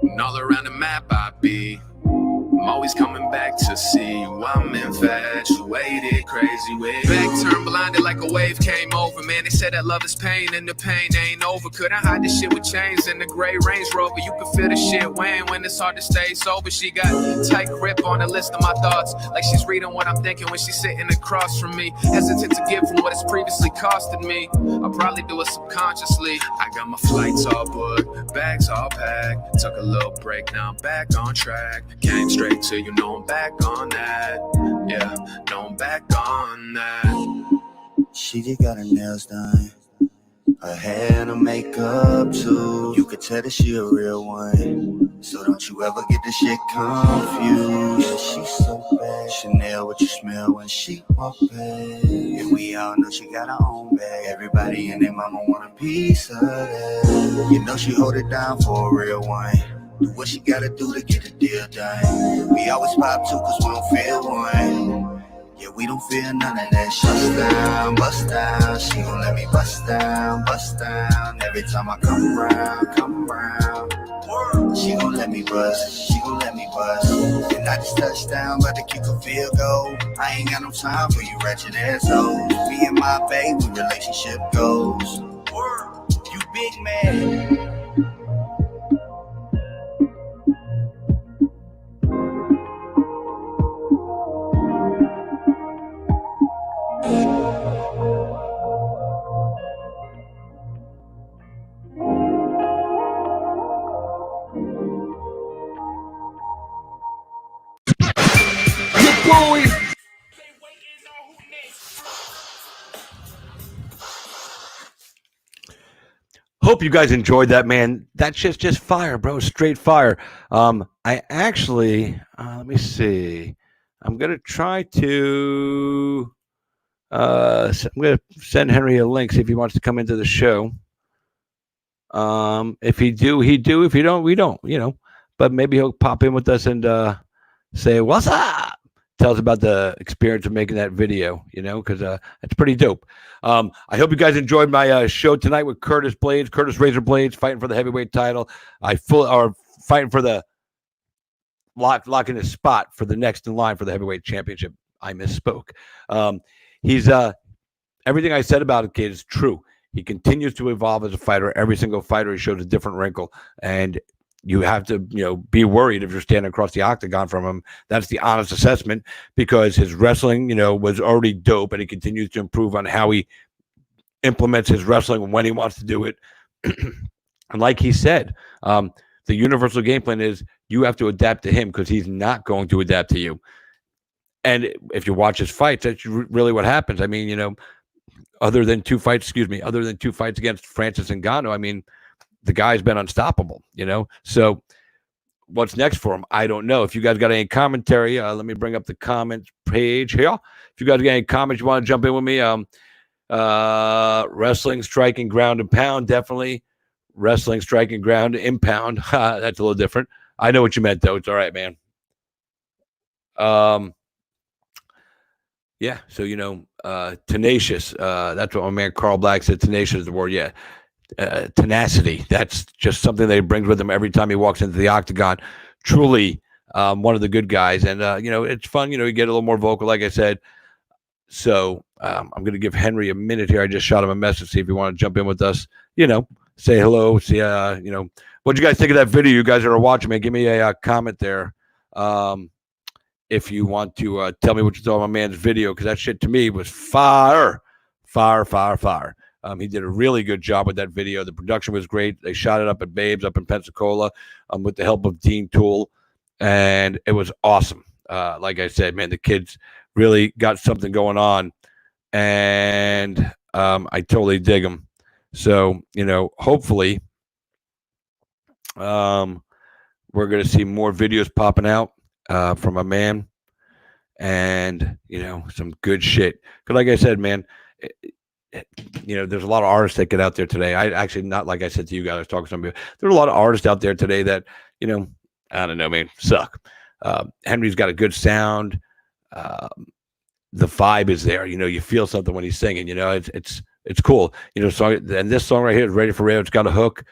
And all around the map I be. I'm always coming back to see you. I'm infatuated, crazy with you. Back turned blinded like a wave came over. Man, they said that love is pain and the pain ain't over. Couldn't hide this shit with chains in the gray Range Rover. You can feel the shit weighing when it's hard to stay sober. She got tight grip on the list of my thoughts, like she's reading what I'm thinking when she's sitting across from me. Hesitant to give from what it's previously costed me. I'll probably do it subconsciously. I got my flights all booked, bags all packed. Took a little break, now I'm back on track. Came straight to you, know I'm back on that. Yeah, know I'm back on that. She just got her nails done, her hair and her makeup too. You could tell that she a real one, so don't you ever get the shit confused. Yeah, she's so bad. Chanel, what you smell when she walk past? And we all know she got her own bag. Everybody and their mama want a piece of that. You know she hold it down for a real one. Do what she gotta do to get the deal done. We always pop two cause we don't feel one. Yeah, we don't feel none of that. Bust down, she gon' let me bust down. Every time I come round. She gon' let me bust. And I just touched down, about to kick a field goal. I ain't got no time for you wretched assholes. Me and my baby, relationship goals. You big man. Hope you guys enjoyed that, man. That shit's just fire, bro. Straight fire. I actually, let me see. I'm gonna try to. I'm gonna send Henry a link, see if he wants to come into the show. If he do, he do. If he don't, we don't. But maybe he'll pop in with us and say, "What's up?" Tell us about the experience of making that video. Because it's pretty dope. I hope you guys enjoyed my show tonight with Curtis Blaydes, Curtis Razor Blaydes, fighting for the heavyweight title. Fighting for the locking his spot for the next in line for the heavyweight championship. I misspoke. He's everything I said about it, kid, is true. He continues to evolve as a fighter. Every single fighter, he shows a different wrinkle, and you have to, be worried if you're standing across the octagon from him. That's the honest assessment, because his wrestling, was already dope, and he continues to improve on how he implements his wrestling when he wants to do it. And like he said, the universal game plan is you have to adapt to him, because he's not going to adapt to you. And if you watch his fights, that's really what happens. I mean, other than two fights against Francis Ngannou, I mean, the guy's been unstoppable, So what's next for him? I don't know. If you guys got any commentary, let me bring up the comments page here. If you guys got any comments, you want to jump in with me, wrestling, striking, ground and pound, definitely. Wrestling, striking, ground, impound. That's a little different. I know what you meant, though. It's all right, man. Yeah, so, tenacious. That's what my man Carl Black said. Tenacious is the word, yeah. Tenacity. That's just something that he brings with him every time he walks into the octagon. Truly one of the good guys. And, it's fun. You get a little more vocal, like I said. So I'm going to give Henry a minute here. I just shot him a message, see if you want to jump in with us. Say hello. See, what'd you guys think of that video? You guys that are watching, man, give me a comment there. If you want to tell me what you thought of my man's video, because that shit to me was fire. He did a really good job with that video. The production was great. They shot it up at Babes up in Pensacola with the help of Dean Toole, and it was awesome. Like I said, man, the kids really got something going on, and I totally dig them. So, hopefully we're going to see more videos popping out from a man, and, some good shit. Because like I said, man, there's a lot of artists that get out there today. I actually, not like I said to you guys, I was talking to some people. There's a lot of artists out there today that, I don't know, man, suck. Henry's got a good sound. The vibe is there. You feel something when he's singing. It's cool. So, and this song right here is Ready for Radio. It's got a hook.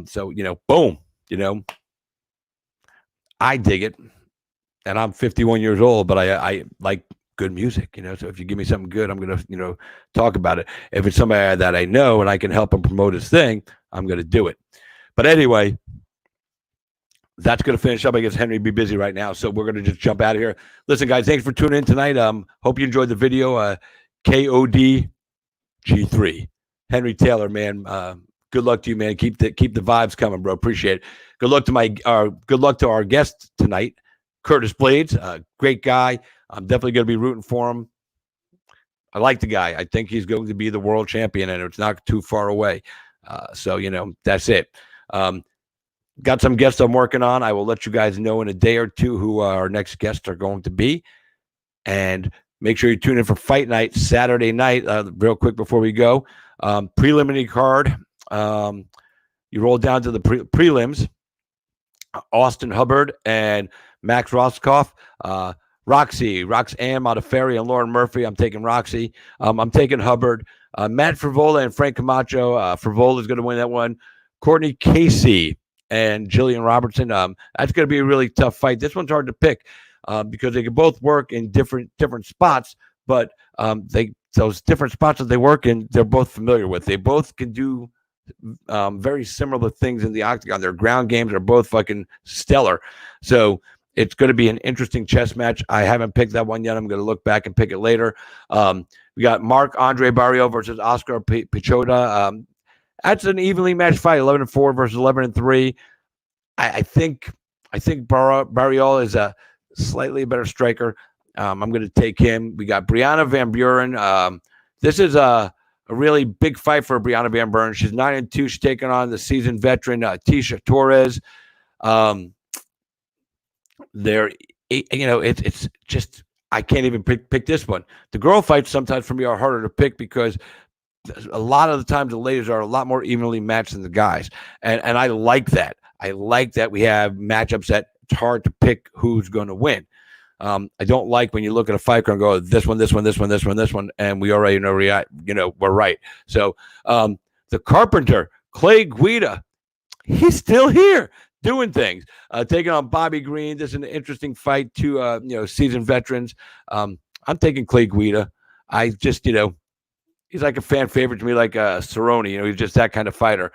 So, boom. I dig it, and I'm 51 years old, but I like good music. So if you give me something good, I'm gonna talk about it. If it's somebody that I know and I can help him promote his thing, I'm gonna do it. But anyway, that's going to finish up. I guess Henry be busy right now, so we're going to just jump out of here. Listen, guys, thanks for tuning in tonight. Hope you enjoyed the video. KOD G3, Henry Taylor, man. Good luck to you, man. Keep the vibes coming, bro. Appreciate it. Good luck to our guest tonight, Curtis Blaydes. Great guy. I'm definitely going to be rooting for him. I like the guy. I think he's going to be the world champion, and it's not too far away. So that's it. Got some guests I'm working on. I will let you guys know in a day or two who our next guests are going to be. And make sure you tune in for Fight Night Saturday night. Real quick before we go. Preliminary card. You roll down to the prelims. Austin Hubbard and Max Roscoff. Roxanne Modafferi and Lauren Murphy. I'm taking Roxy. I'm taking Hubbard. Matt Frivola and Frank Camacho. Frivola is going to win that one. Courtney Casey and Jillian Robertson. That's going to be a really tough fight. This one's hard to pick because they can both work in different spots, but those different spots that they work in, they're both familiar with. They both can do very similar things in the octagon. Their ground games are both fucking stellar. So it's going to be an interesting chess match. I haven't picked that one yet. I'm going to look back and pick it later. We got Marc-Andre Barrios versus Oscar Pichota. That's an evenly matched fight, 11-4 versus 11-3. I think Barrios is a slightly better striker. I'm going to take him. We got Brianna Van Buren. This is a really big fight for Brianna Van Buren. She's 9-2. She's taking on the seasoned veteran Tisha Torres. It's just I can't even pick this one. The girl fights sometimes for me are harder to pick because a lot of the times the ladies are a lot more evenly matched than the guys. And I like that. I like that we have matchups that it's hard to pick who's going to win. I don't like when you look at a fight and go, this one, and we already know, we're right. So the Carpenter, Clay Guida, he's still here doing things, taking on Bobby Green. This is an interesting fight, to seasoned veterans. I'm taking Clay Guida. I just, he's like a fan favorite to me, like Cerrone. He's just that kind of fighter.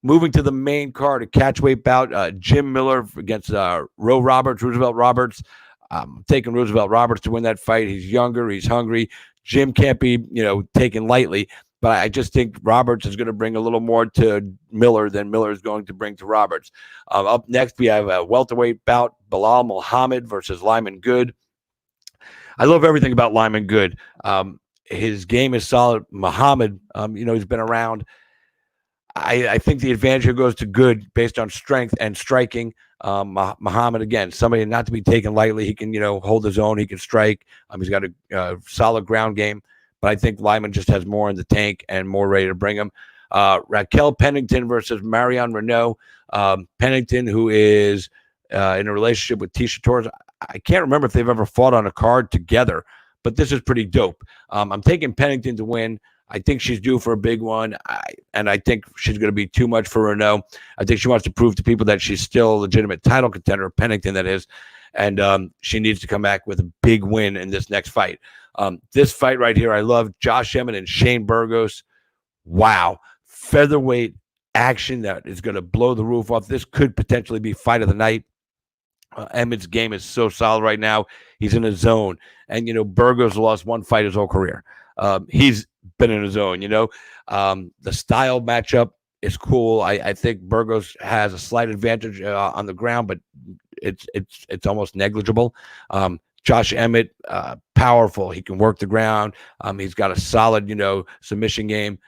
Moving to the main card, a catchweight bout, Jim Miller against Roosevelt Roberts. I'm taking Roosevelt Roberts to win that fight. He's younger. He's hungry. Jim can't be, taken lightly. But I just think Roberts is going to bring a little more to Miller than Miller is going to bring to Roberts. Up next, we have a welterweight bout, Bilal Muhammad versus Lyman Good. I love everything about Lyman Good. His game is solid. Muhammad, he's been around. I think the advantage here goes to Good based on strength and striking. Muhammad, again, somebody not to be taken lightly. He can, hold his own. He can strike. He's got a solid ground game. But I think Lyman just has more in the tank and more ready to bring him. Raquel Pennington versus Marion Renault. Pennington, who is in a relationship with Tisha Torres. I can't remember if they've ever fought on a card together, but this is pretty dope. I'm taking Pennington to win. I think she's due for a big one, and I think she's going to be too much for Renault. I think she wants to prove to people that she's still a legitimate title contender, Pennington that is, and she needs to come back with a big win in this next fight. This fight right here, I love Josh Emmett and Shane Burgos. Wow. Featherweight action that is going to blow the roof off. This could potentially be fight of the night. Emmett's game is so solid right now. He's in a zone. And, Burgos lost one fight his whole career. He's been in a zone, The style matchup is cool. I think Burgos has a slight advantage on the ground, but it's almost negligible. Josh Emmett, powerful. He can work the ground. He's got a solid, submission game.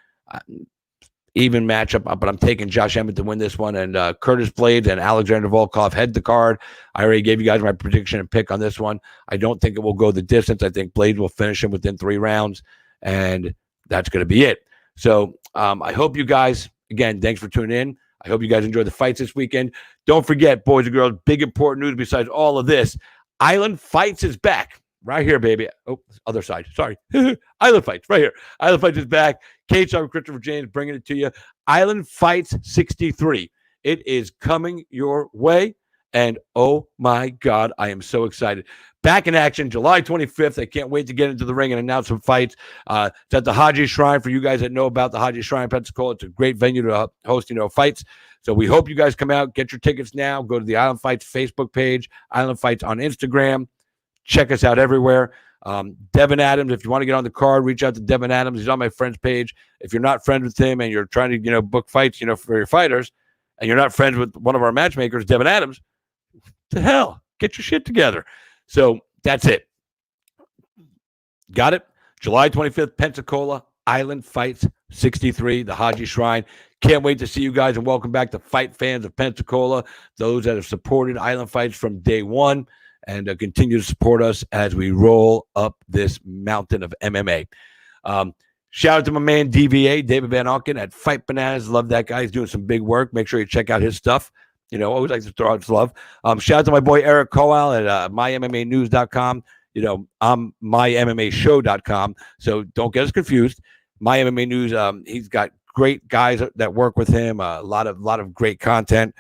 Even matchup, but I'm taking Josh Emmett to win this one. And Curtis Blaydes and Alexander Volkov head the card. I already gave you guys my prediction and pick on this one. I don't think it will go the distance. I think Blaydes will finish him within 3 rounds, and that's going to be it. So I hope you guys, again, thanks for tuning in. I hope you guys enjoyed the fights this weekend. Don't forget, boys and girls, big important news besides all of this. Island Fights is back. Right here, baby. Oh, other side. Sorry. Island Fights, right here. Island Fights is back. Cage with Christopher James bringing it to you. Island Fights 63. It is coming your way. And oh my God, I am so excited. Back in action, July 25th. I can't wait to get into the ring and announce some fights. It's at the Haji Shrine. For you guys that know about the Haji Shrine, Pensacola, it's a great venue to host, fights. So we hope you guys come out. Get your tickets now. Go to the Island Fights Facebook page, Island Fights on Instagram. Check us out everywhere. Devin Adams, if you want to get on the card, reach out to Devin Adams. He's on my friends page. If you're not friends with him and you're trying to, book fights, for your fighters, and you're not friends with one of our matchmakers, Devin Adams, to hell, get your shit together. So that's it. Got it? July 25th, Pensacola, Island Fights 63, the Haji Shrine. Can't wait to see you guys, and welcome back to fight fans of Pensacola, those that have supported Island Fights from day one, and continue to support us as we roll up this mountain of MMA. Shout out to my man DVA, David Van Auken at Fight Bananas. Love that guy. He's doing some big work. Make sure you check out his stuff. Always like to throw out some love. Shout out to my boy Eric Coal at mymmanews.com. I'm mymmashow.com. So don't get us confused. My MMA News, he's got great guys that work with him. A lot of great content.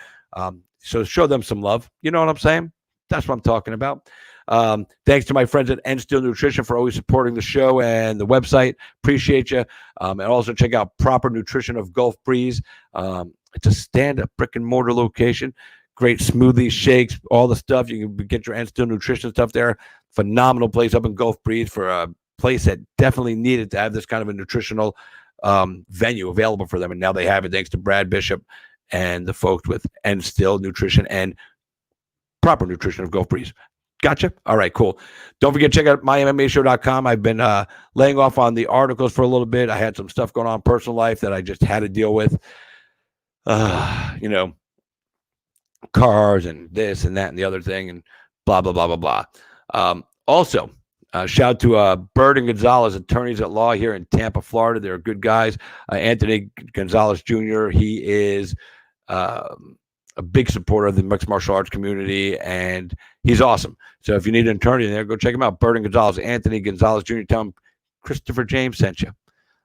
So show them some love. You know what I'm saying? That's what I'm talking about. Thanks to my friends at End Steel Nutrition for always supporting the show and the website. Appreciate you. And also check out Proper Nutrition of Gulf Breeze. It's a stand-up brick-and-mortar location. Great smoothies, shakes, all the stuff. You can get your End Steel Nutrition stuff there. Phenomenal place up in Gulf Breeze for a place that definitely needed to have this kind of a nutritional venue available for them. And now they have it thanks to Brad Bishop and the folks with End Steel Nutrition and Proper Nutrition of Gulf Breeze. Gotcha. All right, cool. Don't forget to check out mymmashow.com. I've been laying off on the articles for a little bit. I had some stuff going on in personal life that I just had to deal with. Cars and this and that and the other thing and blah, blah, blah, blah, blah. Also, Shout out to Bird and Gonzalez, attorneys at law here in Tampa, Florida. They're good guys. Anthony Gonzalez Jr., he is a big supporter of the mixed martial arts community, and he's awesome. So if you need an attorney in there, go check him out. Bird and Gonzalez, Anthony Gonzalez Jr. Tell him Christopher James sent you.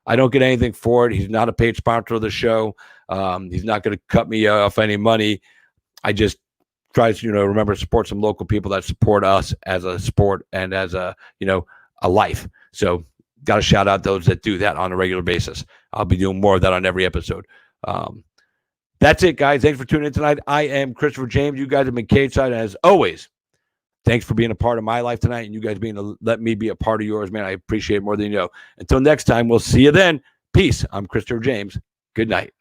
I don't get anything for it. He's not a paid sponsor of the show. He's not going to cut me off any money. I just try to, remember to support some local people that support us as a sport and as a life. So got to shout out those that do that on a regular basis. I'll be doing more of that on every episode. That's it, guys. Thanks for tuning in tonight. I am Christopher James. You guys have been Cage Side. As always, thanks for being a part of my life tonight, and you guys let me be a part of yours, man. I appreciate it more than you know. Until next time, we'll see you then. Peace. I'm Christopher James. Good night.